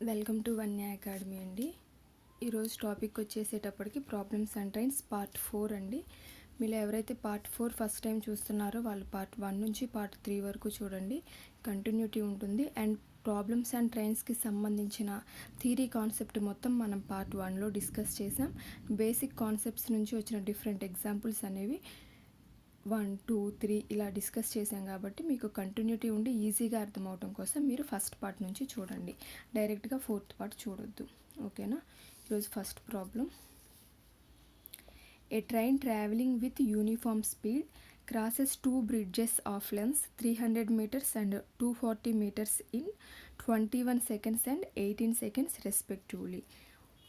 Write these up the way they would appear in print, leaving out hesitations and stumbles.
Welcome to Vanya academy అండి. ఈరోజు topic వచ్చేసేటప్పటికి ప్రాబ్లమ్స్ అండ్ ట్రైన్స్ పార్ట్ 4 అండి. మీలో ఎవరైతే పార్ట్ 4 ఫస్ట్ టైం చూస్తున్నారో వాళ్ళు పార్ట్ 1 నుంచి పార్ట్ 3 వరకు చూడండి, కంటిన్యూటీ ఉంటుంది. అండ్ ప్రాబ్లమ్స్ అండ్ ట్రైన్స్కి సంబంధించిన థియరీ కాన్సెప్ట్ మొత్తం మనం పార్ట్ 1లో డిస్కస్ చేసాం. బేసిక్ కాన్సెప్ట్స్ నుంచి వచ్చిన డిఫరెంట్ ఎగ్జాంపుల్స్ అనేవి 1, 2, 3 ఇలా డిస్కస్ చేసాం కాబట్టి మీకు కంటిన్యూటీ ఉండి ఈజీగా అర్థమవటం కోసం మీరు ఫస్ట్ పార్ట్ నుంచి చూడండి, డైరెక్ట్గా ఫోర్త్ పార్ట్ చూడొద్దు. ఓకేనా? ఈరోజు first problem. A train travelling with uniform speed crosses two bridges of length 300 meters and 240 meters in 21 seconds and 18 seconds respectively.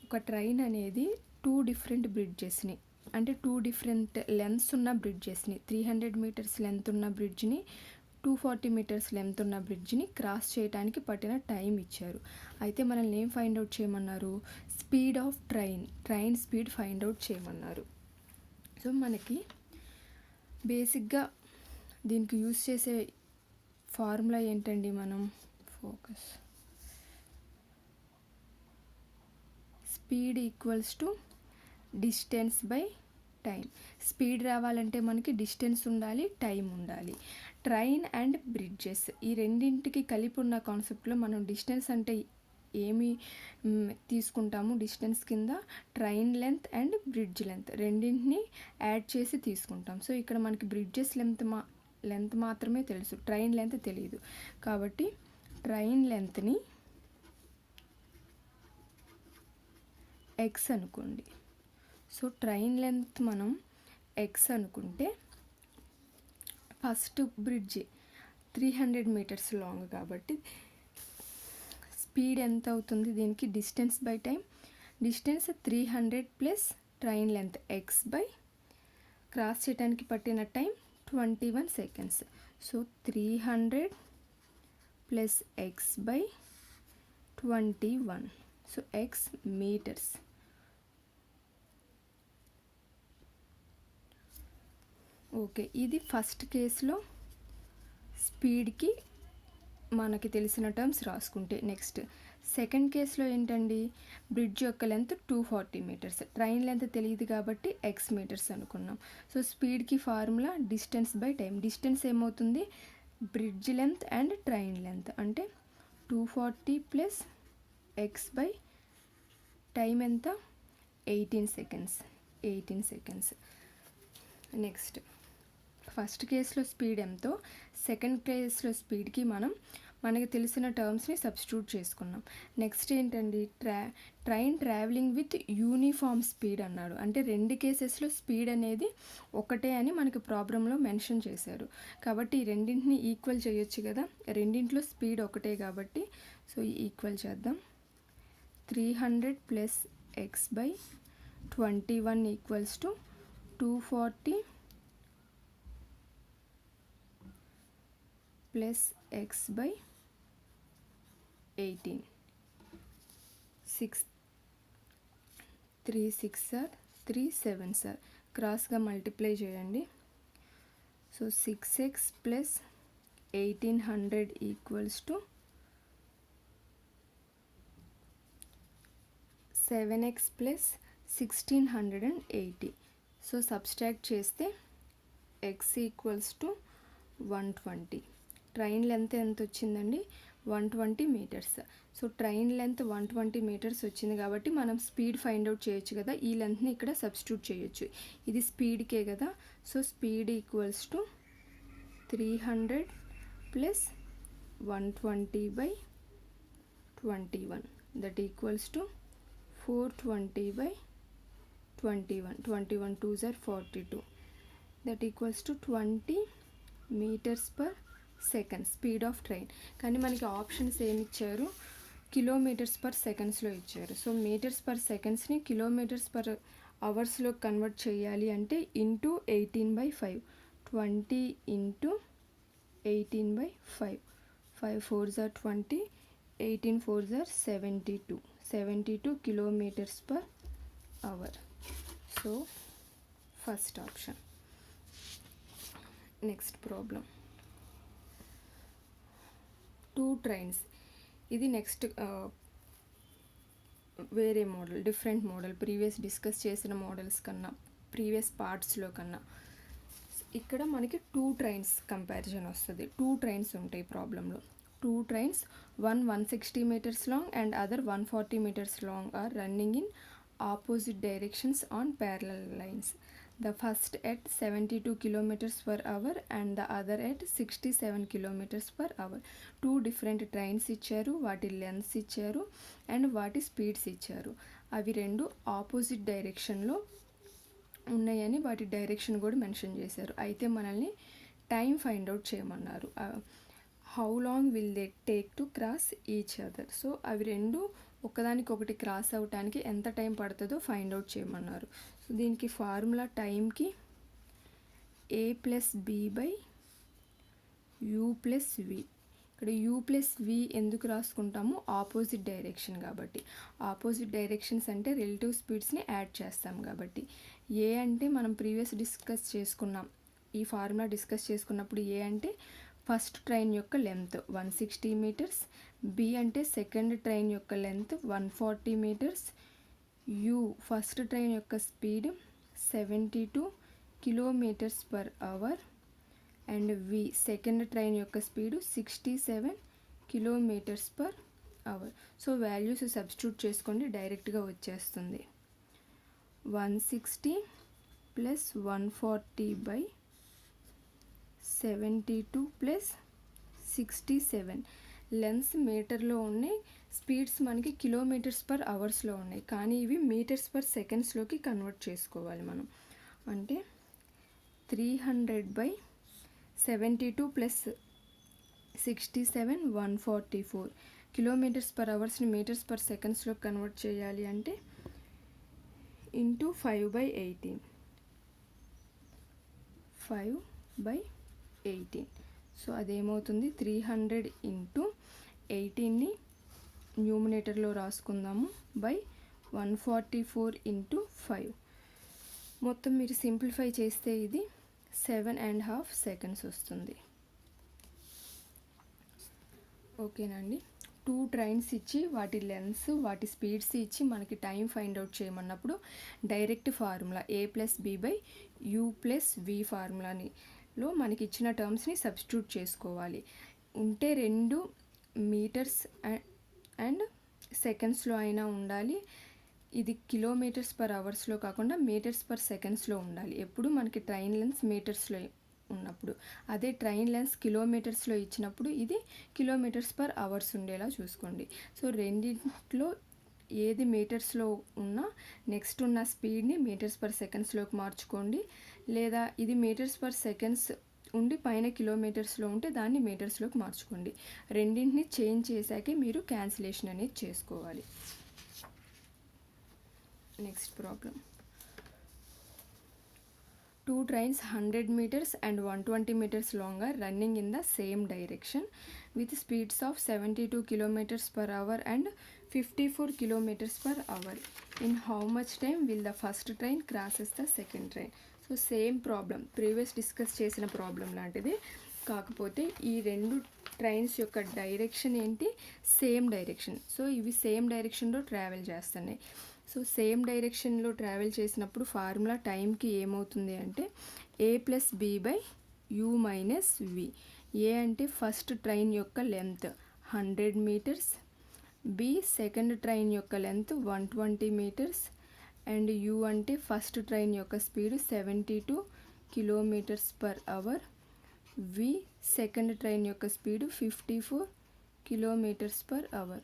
ఒక ట్రైన్ అనేది 2 డిఫరెంట్ బ్రిడ్జెస్ని, అంటే 2 డిఫరెంట్ లెంత్స్ ఉన్న బ్రిడ్జెస్ని, 300 మీటర్స్ లెంత్ ఉన్న బ్రిడ్జ్ని, 240 మీటర్స్ లెంత్ ఉన్న బ్రిడ్జ్ని cross చేయడానికి పట్టిన టైం ఇచ్చారు. అయితే మనల్ని ఏం ఫైండ్ అవుట్ చేయమన్నారు? Speed of train speed find out చేయమన్నారు. సో మనకి బేసిక్గా దీనికి యూస్ చేసే ఫార్ములా ఏంటండి? మనం focus speed equals to distance by time. Speed రావాలంటే మనకి డిస్టెన్స్ ఉండాలి, టైం ఉండాలి. ట్రైన్ అండ్ బ్రిడ్జెస్ ఈ రెండింటికి కలిపి ఉన్న కాన్సెప్ట్లో మనం డిస్టెన్స్ అంటే ఏమి తీసుకుంటాము? డిస్టెన్స్ కింద train length and bridge length రెండింటిని యాడ్ చేసి తీసుకుంటాం. సో ఇక్కడ మనకి బ్రిడ్జెస్ లెంత్ మాత్రమే తెలుసు, ట్రైన్ లెంత్ తెలియదు. కాబట్టి ట్రైన్ లెంత్ని ఎక్స్ అనుకోండి. సో ట్రైన్ లెంత్ మనం ఎక్స్ అనుకుంటే ఫస్ట్ బ్రిడ్జ్ 300 మీటర్స్ లాంగ్ కాబట్టి స్పీడ్ ఎంత అవుతుంది? దీనికి distance by time. Distance 300 plus train length X by cross చేయడానికి పట్టిన time 21 seconds. So 300 plus X by 21. So X metres. Okay, ఇది ఫస్ట్ కేసులో స్పీడ్కి మనకి తెలిసిన టర్మ్స్ రాసుకుంటే. నెక్స్ట్ సెకండ్ కేసులో ఏంటండి? బ్రిడ్జ్ యొక్క లెంత్ 240 మీటర్స్, ట్రైన్ లెంత్ తెలియదు కాబట్టి ఎక్స్ మీటర్స్ అనుకున్నాం. సో స్పీడ్కి formula distance by time. Distance ఏమవుతుంది? Bridge length and train length అంటే 240 ప్లస్ ఎక్స్ బై టైం ఎంత? 18 సెకండ్స్. నెక్స్ట్ ఫస్ట్ కేసులో స్పీడ్ ఎంతో, సెకండ్ కేసులో స్పీడ్కి మనకి తెలిసిన టర్మ్స్ని సబ్స్టిట్యూట్ చేసుకున్నాం. నెక్స్ట్ ఏంటండి? Train travelling with uniform speed అన్నాడు. అంటే రెండు కేసెస్లో స్పీడ్ అనేది ఒకటే అని మనకి ప్రాబ్లంలో మెన్షన్ చేశారు. కాబట్టి ఈ రెండింటిని ఈక్వల్ చేయొచ్చు కదా, రెండింటిలో స్పీడ్ ఒకటే కాబట్టి. సో ఈక్వల్ చేద్దాం. 300 plus X by 21 equals to 240 plus X by 18. 3 6 సార్ 3 7 సార్ క్రాస్గా మల్టిప్లై చేయండి. So 6x plus 1800 equals to 7x plus 1680. So subtract చేస్తే x equals to 120. Train length ఎంత వచ్చిందండి? 120 metres. So train length 120 metres వచ్చింది కాబట్టి మనం స్పీడ్ ఫైండ్ అవుట్ చేయొచ్చు కదా, ఈ లెంత్ని ఇక్కడ సబ్స్టిట్యూట్ చేయొచ్చు. ఇది స్పీడ్కే కదా. సో స్పీడ్ ఈక్వల్స్ టు 300 ప్లస్ 120 బై 21 దట్ ఈక్వల్స్ టు 420 బై 21. 21 2s are 42. That equals to 20 metres per second speed of train. కానీ మనకి ఆప్షన్స్ ఏమి ఇచ్చారు? కిలోమీటర్స్ పర్ సెకండ్స్లో ఇచ్చారు. సో మీటర్స్ పర్ సెకండ్స్ని కిలోమీటర్స్ పర్ అవర్స్లో కన్వర్ట్ చేయాలి అంటే into 18/5. 20 into 18/5. 5 4s are 20, 18 4s are 72. 72 kilometres per hour. So first option. Next problem. 2 trains. ఇది నెక్స్ట్ వేరే model, different model, previous discuss చేసిన మోడల్స్ కన్నా, ప్రీవియస్ పార్ట్స్లో కన్నా. ఇక్కడ మనకి 2 ట్రైన్స్ కంపారిజన్ వస్తుంది. 2 ట్రైన్స్ ఉంటాయి ప్రాబ్లంలో. 2 trains, one 160 meters long and other 140 meters long are running in opposite directions on parallel lines. The first at 72 kilometers per hour and the other at 67 kilometers per hour. 2 different trains ఇచ్చారు, వాటి lens ఇచ్చారు and వాటి speeds ఇచ్చారు. అవి రెండు opposite డైరెక్షన్లో ఉన్నాయని వాటి డైరెక్షన్ కూడా మెన్షన్ చేశారు. అయితే మనల్ని టైం ఫైండ్ అవుట్ చేయమన్నారు. How long will they take to cross each other. So అవి రెండు ఒకదానికొకటి క్రాస్ అవటానికి ఎంత టైం పడుతుందో ఫైండ్ అవుట్ చేయమన్నారు. సో దీనికి ఫార్ములా టైంకి a+b/u+v. ఇక్కడ u+v ఎందుకు రాసుకుంటాము? ఆపోజిట్ డైరెక్షన్ కాబట్టి. ఆపోజిట్ డైరెక్షన్స్ అంటే రిలేటివ్ స్పీడ్స్ని యాడ్ చేస్తాం కాబట్టి. ఏ అంటే మనం ప్రీవియస్ డిస్కస్ చేసుకున్నాం, ఈ ఫార్ములా డిస్కస్ చేసుకున్నప్పుడు ఏ అంటే ఫస్ట్ ట్రైన్ యొక్క లెంత్ 160 meters, బి అంటే సెకండ్ ట్రైన్ యొక్క length 140 meters, U first train యొక్క speed 72 kilometers per hour and V second train యొక్క speed 67 kilometers per hour. So values substitute చేసుకోండి, డైరెక్ట్గా వచ్చేస్తుంది. 160 + 140/72 + 67. లెన్స్ మీటర్లో ఉన్నాయి, స్పీడ్స్ మనకి కిలోమీటర్స్ పర్ అవర్స్లో ఉన్నాయి, కానీ ఇవి మీటర్స్ పర్ సెకండ్స్లోకి కన్వర్ట్ చేసుకోవాలి మనం. అంటే 300/72 + 67 144. కిలోమీటర్స్ పర్ అవర్స్ని మీటర్స్ పర్ సెకండ్స్లో కన్వర్ట్ చేయాలి అంటే ఇంటూ 5/18. 5/18. సో అదేమవుతుంది? 300 × 18ని న్యూమినేటర్లో రాసుకుందాము బై 144 × 5. మొత్తం మీరు సింప్లిఫై చేస్తే ఇది 7.5 seconds వస్తుంది. ఓకేనండి. 2 ట్రైన్స్ ఇచ్చి వాటి లెన్స్, వాటి స్పీడ్స్ ఇచ్చి మనకి టైం ఫైండ్ అవుట్ చేయమన్నప్పుడు డైరెక్ట్ ఫార్ములా a+b/u+v ఫార్ములాలో మనకి ఇచ్చిన టర్మ్స్ని సబ్స్టిట్యూట్ చేసుకోవాలి. ఉంటే 2 మీటర్స్ అండ్ సెకండ్స్లో అయినా ఉండాలి. ఇది కిలోమీటర్స్ పర్ అవర్స్లో కాకుండా మీటర్స్ పర్ సెకండ్స్లో ఉండాలి ఎప్పుడు మనకి ట్రైన్ లెన్స్ మీటర్స్లో ఉన్నప్పుడు. అదే ట్రైన్ లెన్స్ కిలోమీటర్స్లో ఇచ్చినప్పుడు ఇది కిలోమీటర్స్ పర్ అవర్స్ ఉండేలా చూసుకోండి. సో రెండింటిలో ఏది మీటర్స్లో ఉన్నా నెక్స్ట్ ఉన్న స్పీడ్ని మీటర్స్ పర్ సెకండ్స్లోకి మార్చుకోండి. లేదా ఇది మీటర్స్ పర్ సెకండ్స్ ఉండి పైన కిలోమీటర్స్లో ఉంటే దాన్ని మీటర్స్లోకి మార్చుకోండి. రెండింటిని చేంజ్ చేశాకే మీరు క్యాన్సిలేషన్ అనేది చేసుకోవాలి. Next problem. 2 trains 100 meters and 120 meters long are running in the same direction with speeds of 72 kilometers per hour and 54 kilometers per hour. In how much time will the first train crosses the second train? So same problem, previous discuss చేసిన problem లాంటిది, కాకపోతే ఈ రెండు trains యొక్క direction ఏంటి? Same direction. So ఇవి same డైరెక్షన్లో travel చేస్తున్నాయి. సో సేమ్ డైరెక్షన్లో ట్రావెల్ చేసినప్పుడు ఫార్ములా టైంకి ఏమవుతుంది అంటే a+b/u-v. ఏ అంటే ఫస్ట్ ట్రైన్ యొక్క length 100 meters, B second train యొక్క లెంత్ 120 meters అండ్ యు అంటే ఫస్ట్ ట్రైన్ యొక్క speed 72 kilometers per hour, V second train యొక్క speed 54 kilometers per hour.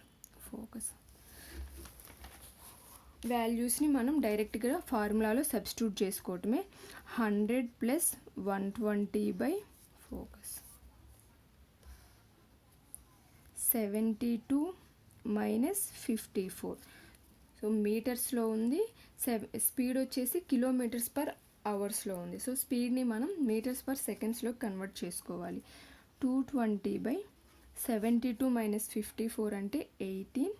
Focus. వాల్యూస్ని మనం డైరెక్ట్గా ఫార్ములాలో సబ్స్టిట్యూట్ చేసుకోవటమే. 100 + 120 ఫోకస్ 72 - 54. సో మీటర్స్లో ఉంది, స్పీడ్ వచ్చేసి కిలోమీటర్స్ పర్ అవర్స్లో ఉంది. సో స్పీడ్ని మనం మీటర్స్ పర్ సెకండ్స్లో కన్వర్ట్ చేసుకోవాలి. 220/72 - 54 అంటే 18.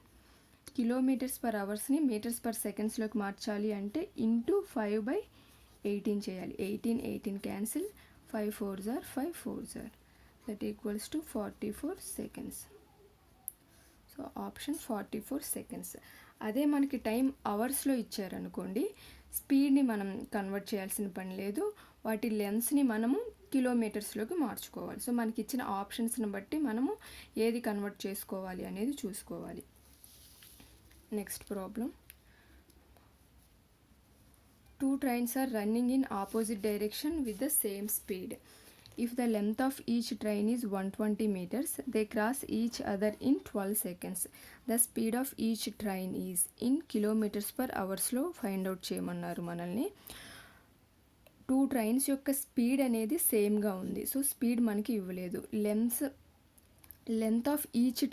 కిలోమీటర్స్ పర్ అవర్స్ని మీటర్స్ పర్ సెకండ్స్లోకి మార్చాలి అంటే ఇంటూ 5/18 చేయాలి. 18 cancel, 5 4s are 5 4s are, that equals to 44 seconds. So option 44 seconds. అదే మనకి టైం అవర్స్లో ఇచ్చారనుకోండి, స్పీడ్ని మనం కన్వర్ట్ చేయాల్సిన పని లేదు, వాటి లెన్స్ని మనము కిలోమీటర్స్లోకి మార్చుకోవాలి. సో మనకి ఇచ్చిన ఆప్షన్స్ని బట్టి మనము ఏది కన్వర్ట్ చేసుకోవాలి అనేది చూసుకోవాలి. Next problem. 2 trains are running in opposite direction with the same speed. If the length of each train is 120 meters, they cross each other in 12 seconds. The speed of each train is in kilometers per hours-లో find out చేయమన్నారు మనల్ని. 2 trains యొక్క speed అనేది సేమ్గా ఉంది. So speed మనకి ఇవ్వలేదు. Length of each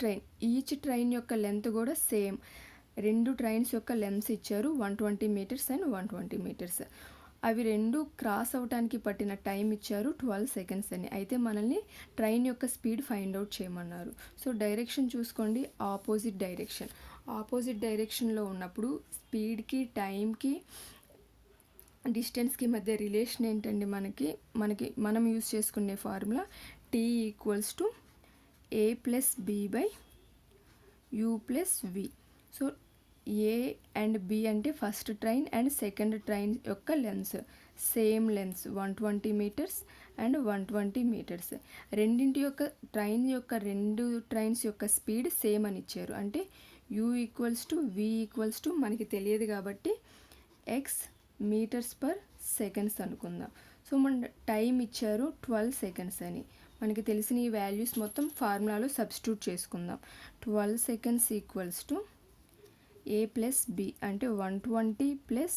train యొక్క length కూడా సేమ్. 2 ట్రైన్స్ యొక్క లెన్స్ ఇచ్చారు, 120 మీటర్స్ అండ్ 120 మీటర్స్. అవి 2 క్రాస్ అవడానికి పట్టిన టైం ఇచ్చారు 12 సెకండ్స్ అని. అయితే మనల్ని ట్రైన్ యొక్క స్పీడ్ ఫైండ్ అవుట్ చేయమన్నారు. సో డైరెక్షన్ చూసుకోండి, ఆపోజిట్ డైరెక్షన్లో ఉన్నప్పుడు స్పీడ్కి, టైంకి, డిస్టెన్స్కి మధ్య రిలేషన్ ఏంటండి? మనం యూజ్ చేసుకునే formula T = A+B/U+V. So A and B అంటే first train and second train యొక్క lengths, same lengths 120 metres and 120 metres. రెండు ట్రైన్స్ యొక్క స్పీడ్ సేమ్ అని ఇచ్చారు. అంటే U = V = మనకి తెలియదు కాబట్టి X మీటర్స్ పర్ సెకండ్స్ అనుకుందాం. సో మన టైం ఇచ్చారు 12 సెకండ్స్ అని. మనకి తెలిసిన ఈ వాల్యూస్ మొత్తం ఫార్ములాలో సబ్స్టిట్యూట్ చేసుకుందాం. 12 సెకండ్స్ = A+B అంటే 120 +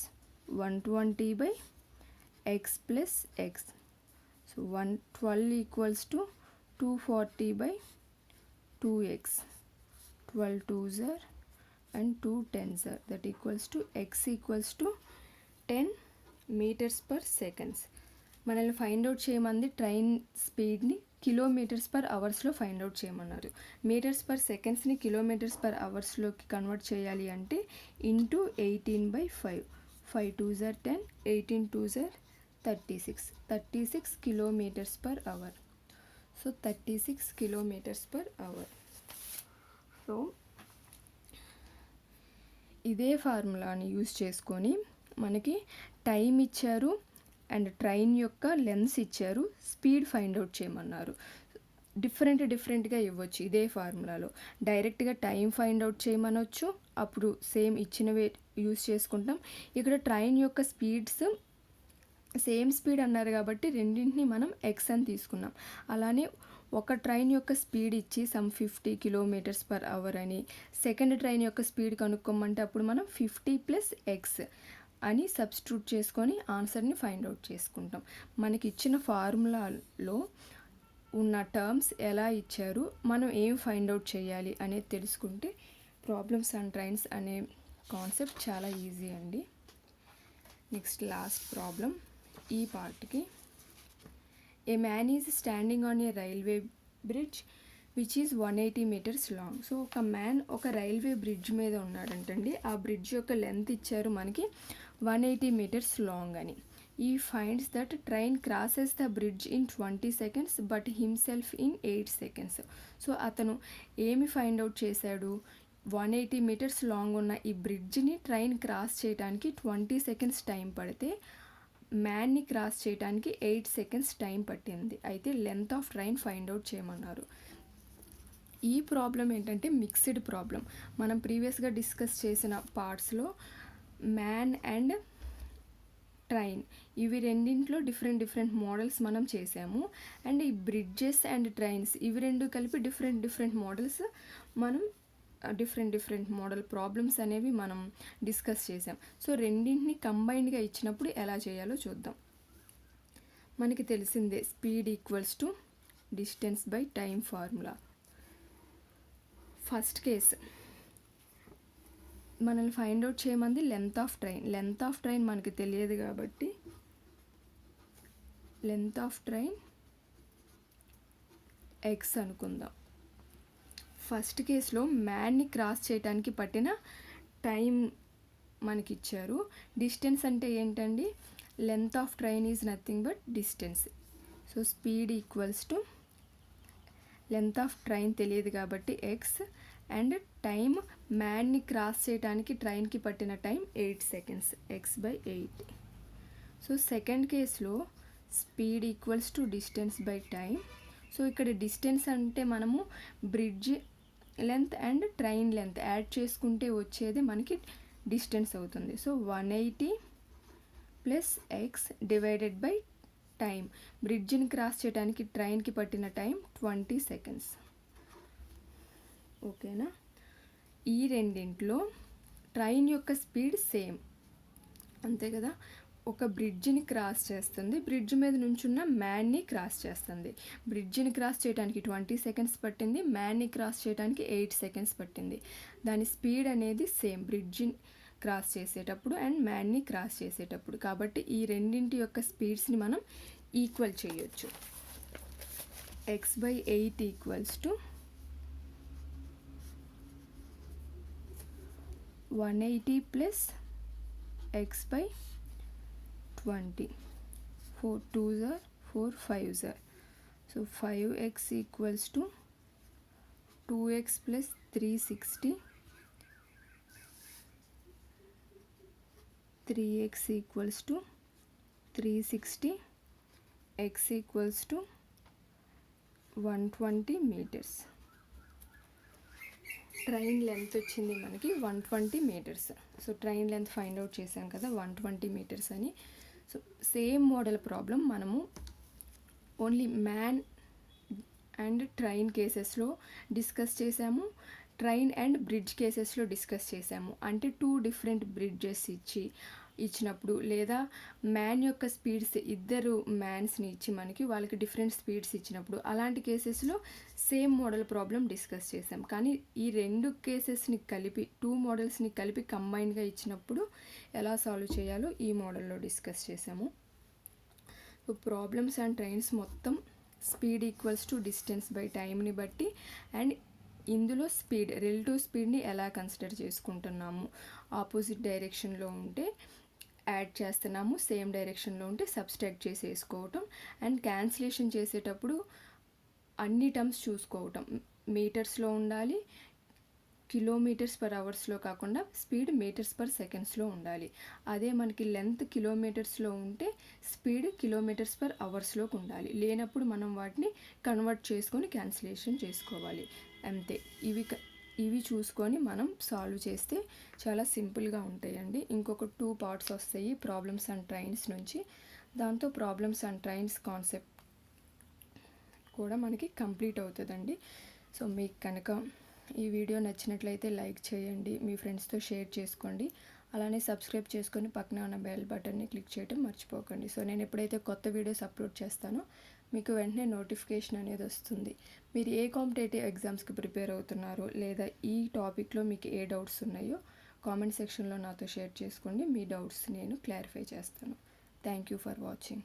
120/x + x. So 112 = 240/2x. 12 2s and 2 10s, that equals to x = 10 meters per seconds. మనల్ని ఫైండ్ అవుట్ చేయమంది ట్రైన్ స్పీడ్ని కిలోమీటర్స్ పర్ అవర్స్లో ఫైండ్ అవుట్ చేయమన్నారు. మీటర్స్ పర్ సెకండ్స్ని కిలోమీటర్స్ పర్ అవర్స్లోకి కన్వర్ట్ చేయాలి అంటే into 18/5. 5 2s 10, 18 2s 36 kilometres per hour. So 36 kilometres per hour. So ఇదే ఫార్ములాని యూజ్ చేసుకొని మనకి టైం ఇచ్చారు అండ్ ట్రైన్ యొక్క లెన్స్ ఇచ్చారు, స్పీడ్ ఫైండ్ అవుట్ చేయమన్నారు. డిఫరెంట్గా ఇవ్వచ్చు ఇదే ఫార్ములాలో. డైరెక్ట్గా టైం ఫైండ్ అవుట్ చేయమనొచ్చు, అప్పుడు సేమ్ ఇచ్చినవే యూజ్ చేసుకుంటాం. ఇక్కడ ట్రైన్ యొక్క స్పీడ్స్ సేమ్ స్పీడ్ అన్నారు కాబట్టి రెండింటిని మనం ఎక్స్ అని తీసుకున్నాం. అలానే ఒక ట్రైన్ యొక్క స్పీడ్ ఇచ్చి 50 కిలోమీటర్స్ పర్ అవర్ అని, సెకండ్ ట్రైన్ యొక్క స్పీడ్ కనుక్కోమంటే అప్పుడు మనం 50 + x అని సబ్స్టిట్యూట్ చేసుకొని ఆన్సర్ని ఫైండ్ అవుట్ చేసుకుంటాం. మనకి ఇచ్చిన ఫార్ములాలో ఉన్న టర్మ్స్ ఎలా ఇచ్చారు, మనం ఏం ఫైండ్ అవుట్ చేయాలి అనేది తెలుసుకుంటే ప్రాబ్లమ్స్ అండ్ ట్రైన్స్ అనే కాన్సెప్ట్ చాలా ఈజీ అండి. నెక్స్ట్ లాస్ట్ ప్రాబ్లం ఈ పార్ట్కి. ఏ man is standing on a railway bridge which is 180 meters long. So ఒక మ్యాన్ ఒక రైల్వే బ్రిడ్జ్ మీద ఉన్నాడంటండి. ఆ బ్రిడ్జ్ యొక్క లెంత్ ఇచ్చారు మనకి 180 meters లాంగ్ అని. ఈ finds that train crosses the bridge in 20 seconds but himself in 8 seconds. So అతను ఏమి ఫైండ్ అవుట్ చేశాడు? 180 meters లాంగ్ ఉన్న ఈ బ్రిడ్జ్ని ట్రైన్ క్రాస్ చేయడానికి 20 seconds టైం పడితే మ్యాన్ని క్రాస్ చేయడానికి 8 seconds టైం పట్టింది. అయితే length of train find out చేయమన్నారు. ఈ ప్రాబ్లం ఏంటంటే మిక్స్డ్ ప్రాబ్లం. మనం ప్రీవియస్గా డిస్కస్ చేసిన పార్ట్స్లో మ్యాన్ అండ్ ట్రైన్ ఇవి రెండింటిలో డిఫరెంట్ మోడల్స్ మనం చేసాము. అండ్ ఈ బ్రిడ్జెస్ అండ్ ట్రైన్స్ ఇవి రెండు కలిపి డిఫరెంట్ మోడల్స్ మనం డిఫరెంట్ మోడల్ ప్రాబ్లమ్స్ అనేవి మనం డిస్కస్ చేసాం. సో రెండింటిని కంబైన్డ్గా ఇచ్చినప్పుడు ఎలా చేయాలో చూద్దాం. మనకి తెలిసిందే speed = distance by time formula. First case మనల్ని ఫైండ్ అవుట్ చేయమంది లెంత్ ఆఫ్ ట్రైన్ మనకి తెలియదు కాబట్టి లెంత్ ఆఫ్ ట్రైన్ ఎక్స్ అనుకుందాం. ఫస్ట్ కేసులో మ్యాన్ని క్రాస్ చేయడానికి పట్టిన టైం మనకి ఇచ్చారు. డిస్టెన్స్ అంటే ఏంటండి? Length of train is nothing but distance. So speed = length of train తెలియదు కాబట్టి ఎక్స్ అండ్ టైం మ్యాన్ని క్రాస్ చేయడానికి ట్రైన్కి పట్టిన time 8 seconds, x/8. So second కేసులో speed equals to distance by time. So ఇక్కడ డిస్టెన్స్ అంటే మనము bridge length and train length add చేసుకుంటే వచ్చేది మనకి డిస్టెన్స్ అవుతుంది. So 180 + x divided by time. బ్రిడ్జ్ని క్రాస్ చేయడానికి ట్రైన్కి పట్టిన టైం 20 సెకండ్స్. ఓకేనా? ఈ రెండింట్లో ట్రైన్ యొక్క స్పీడ్ సేమ్, అంతే కదా. ఒక బ్రిడ్జ్ని క్రాస్ చేస్తుంది, బ్రిడ్జ్ మీద నుంచున్న మ్యాన్ని క్రాస్ చేస్తుంది. బ్రిడ్జ్ని క్రాస్ చేయడానికి 20 సెకండ్స్ పట్టింది, మ్యాన్ని క్రాస్ చేయడానికి 8 సెకండ్స్ పట్టింది. దాని స్పీడ్ అనేది సేమ్ బ్రిడ్జ్ని క్రాస్ చేసేటప్పుడు అండ్ మ్యాన్ని క్రాస్ చేసేటప్పుడు. కాబట్టి ఈ రెండింటి యొక్క స్పీడ్స్ని మనం ఈక్వల్ చేయొచ్చు. x/8 equals to 180 + x/20. 4 2s are 4 5s are. So 5x equals to 2x + 360. 3x equals to 360. x equals to 120 metres. Train length వచ్చింది మనకి 120 metres. So train length find out చేసాం కదా 120 మీటర్స్ అని. సో సేమ్ మోడల్ ప్రాబ్లం మనము only man and train కేసెస్లో discuss చేసాము, train and bridge కేసెస్లో discuss చేసాము. అంటే 2 డిఫరెంట్ బ్రిడ్జెస్ ఇచ్చినప్పుడు లేదా మ్యాన్ యొక్క స్పీడ్స్ ఇద్దరు మ్యాన్స్ని ఇచ్చి మనకి వాళ్ళకి డిఫరెంట్ స్పీడ్స్ ఇచ్చినప్పుడు అలాంటి కేసెస్లో సేమ్ మోడల్ ప్రాబ్లం డిస్కస్ చేసాం. కానీ ఈ 2 కేసెస్ని కలిపి 2 మోడల్స్ని కలిపి కంబైన్గా ఇచ్చినప్పుడు ఎలా సాల్వ్ చేయాలో ఈ మోడల్లో డిస్కస్ చేసాము. సో ప్రాబ్లమ్స్ అండ్ ట్రైన్స్ మొత్తం speed equals to distance by టైంని బట్టి అండ్ ఇందులో స్పీడ్ రిలేటివ్ స్పీడ్ని ఎలా కన్సిడర్ చేసుకుంటున్నాము. ఆపోజిట్ డైరెక్షన్లో ఉంటే యాడ్ చేస్తున్నాము, సేమ్ డైరెక్షన్లో ఉంటే సబ్స్ట్రాక్ట్ చేసి వేసుకోవటం అండ్ క్యాన్సిలేషన్ చేసేటప్పుడు అన్ని టర్మ్స్ చూసుకోవటం. మీటర్స్లో ఉండాలి, km/hలో కాకుండా స్పీడ్ m/s ఉండాలి. అదే మనకి లెంత్ కిలోమీటర్స్లో ఉంటే స్పీడ్ km/hలోకి ఉండాలి. లేనప్పుడు మనం వాటిని కన్వర్ట్ చేసుకొని క్యాన్సిలేషన్ చేసుకోవాలి. అంతే. ఇవి చూసుకొని మనం సాల్వ్ చేస్తే చాలా సింపుల్గా ఉంటాయండి. ఇంకొక 2 పార్ట్స్ వస్తాయి ప్రాబ్లమ్స్ అండ్ ట్రైన్స్ నుంచి. దాంతో ప్రాబ్లమ్స్ అండ్ ట్రైన్స్ కాన్సెప్ట్ కూడా మనకి కంప్లీట్ అవుతుందండి. సో మీకు కనుక ఈ వీడియో నచ్చినట్లయితే లైక్ చేయండి, మీ ఫ్రెండ్స్తో షేర్ చేసుకోండి. అలానే సబ్స్క్రైబ్ చేసుకొని పక్కన ఉన్న బెల్ బటన్ని క్లిక్ చేయడం మర్చిపోకండి. సో నేను ఎప్పుడైతే కొత్త వీడియోస్ అప్లోడ్ చేస్తానో మీకు వెంటనే నోటిఫికేషన్ అనేది వస్తుంది. మీరు ఏ కాంపిటేటివ్ ఎగ్జామ్స్కి ప్రిపేర్ అవుతున్నారో లేదా ఈ టాపిక్లో మీకు ఏ డౌట్స్ ఉన్నాయో కామెంట్ సెక్షన్లో నాతో షేర్ చేసుకోండి. మీ డౌట్స్ నేను క్లారిఫై చేస్తాను. Thank you for watching.